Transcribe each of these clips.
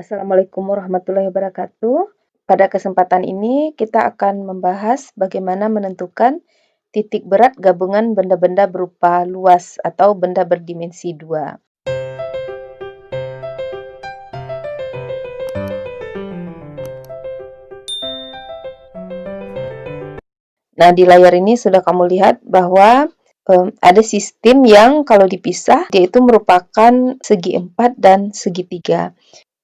Assalamualaikum warahmatullahi wabarakatuh. Pada kesempatan ini kita akan membahas bagaimana menentukan titik berat gabungan benda-benda berupa luas atau benda berdimensi 2. Nah, di layar ini sudah kamu lihat bahwa ada sistem yang kalau dipisah dia itu merupakan segi 4 dan segitiga.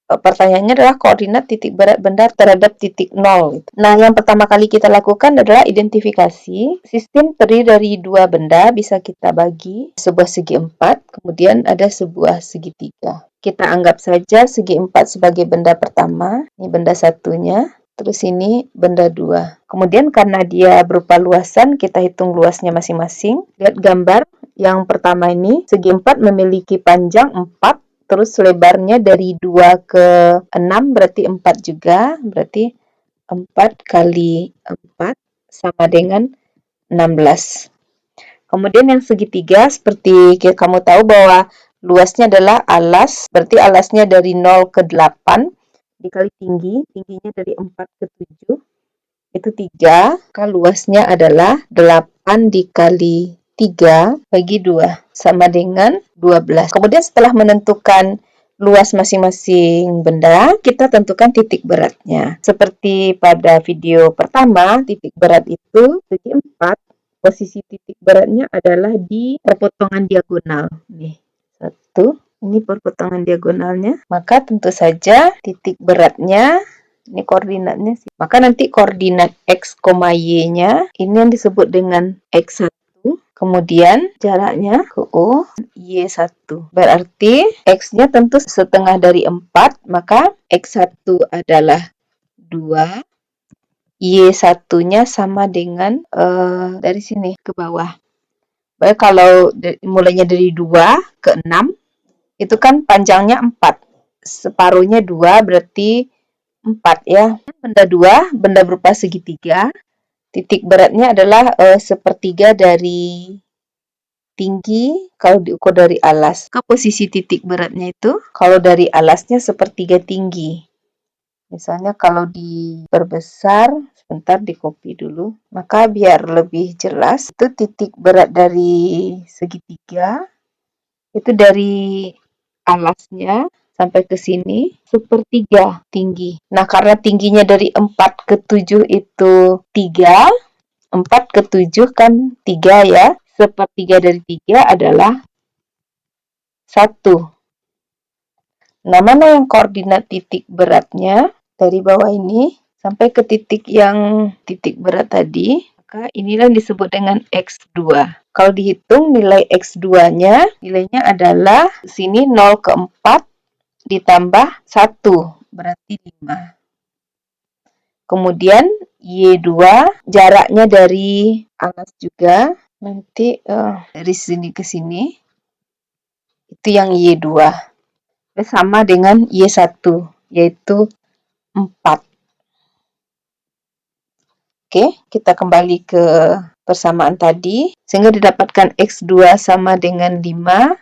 Pertanyaannya adalah koordinat titik berat benda terhadap titik 0. Nah, yang pertama kali kita lakukan adalah identifikasi. Sistem terdiri dari dua benda, bisa kita bagi sebuah segi 4, kemudian ada sebuah segitiga. Kita anggap saja segi 4 sebagai benda pertama, ini benda satunya, terus ini benda 2. Kemudian karena dia berupa luasan, kita hitung luasnya masing-masing. Lihat gambar yang pertama ini, segi 4 memiliki panjang 4, terus lebarnya dari 2 ke 6 berarti 4 juga, berarti 4 kali 4 sama dengan 16. Kemudian yang segitiga, seperti kamu tahu bahwa luasnya adalah alas, berarti alasnya dari 0 ke 8 dikali tingginya dari 4 ke 7, itu 3, maka luasnya adalah 8 dikali 3 bagi 2, sama dengan 12. Kemudian setelah menentukan luas masing-masing benda, kita tentukan titik beratnya. Seperti pada video pertama, titik berat itu segi 4, posisi titik beratnya adalah di perpotongan diagonal. Nih, 1, ini perpotongan diagonalnya. Maka tentu saja titik beratnya, ini koordinatnya sih. Maka nanti koordinat X, Y-nya ini yang disebut dengan X1. Kemudian jaraknya ke O, Y1. Berarti X-nya tentu setengah dari 4, maka X1 adalah 2, Y1-nya sama dengan dari sini ke bawah. Baik, kalau mulainya dari 2 ke 6, itu kan panjangnya 4. Separuhnya 2 berarti 4 ya. Benda 2, benda berupa segitiga. Titik beratnya adalah sepertiga dari tinggi kalau diukur dari alas. Ke posisi titik beratnya itu kalau dari alasnya sepertiga tinggi. Misalnya kalau diperbesar, sebentar di copy dulu. Maka biar lebih jelas, itu titik berat dari segitiga itu dari alasnya sampai ke sini sepertiga tinggi. Nah, karena tingginya dari 4 ke 7 itu 3, 4 ke 7 kan 3 ya. Sepertiga dari 3 adalah 1. Nah, mana yang koordinat titik beratnya? Dari bawah ini sampai ke titik yang titik berat tadi, maka inilah yang disebut dengan X2. Kalau dihitung nilai X2-nya, nilainya adalah sini 0 ke 4 ditambah 1, berarti 5. Kemudian Y2, jaraknya dari alas juga, nanti dari sini ke sini, itu yang Y2. Sama dengan Y1, yaitu 4. Oke, kita kembali ke persamaan tadi, sehingga didapatkan X2 sama dengan 5,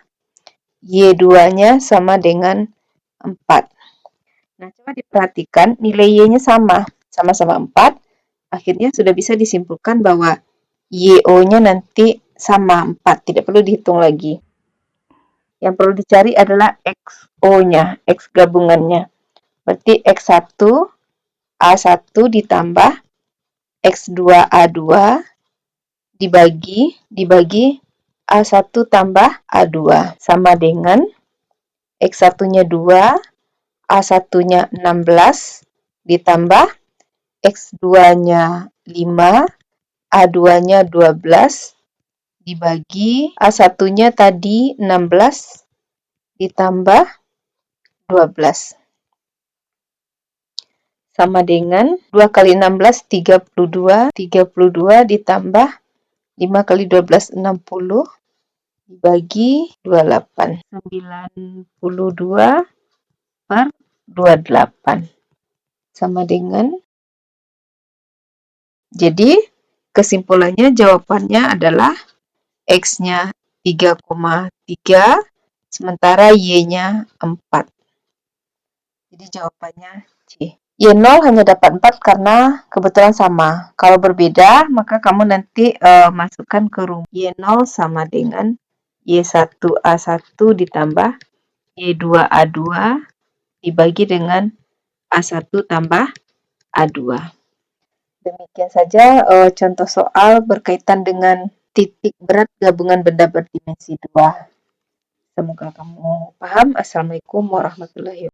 Y2-nya sama dengan 4. Nah, coba diperhatikan, nilai Y-nya sama-sama 4, akhirnya sudah bisa disimpulkan bahwa YO-nya nanti sama 4, tidak perlu dihitung lagi. Yang perlu dicari adalah XO-nya, X gabungannya. Berarti X1, A1 ditambah X2, A2 dibagi A1 tambah A2 sama dengan X1-nya 2, A1-nya 16 ditambah X2-nya 5, A2-nya 12 dibagi A1-nya tadi 16 ditambah 12 sama dengan 2 kali 16 32, 32 ditambah 5 kali 12 60 dibagi 28, 92 per 28 sama dengan, jadi kesimpulannya jawabannya adalah X-nya 3,3 sementara Y-nya 4. Jadi jawabannya C. Y0 hanya dapat 4 karena kebetulan sama. Kalau berbeda, maka kamu nanti masukkan ke rumus. Y0 sama dengan Y1A1 ditambah Y2A2 dibagi dengan A1 tambah A2. Demikian saja contoh soal berkaitan dengan titik berat gabungan benda berdimensi 2. Semoga kamu paham. Assalamualaikum warahmatullahi wabarakatuh.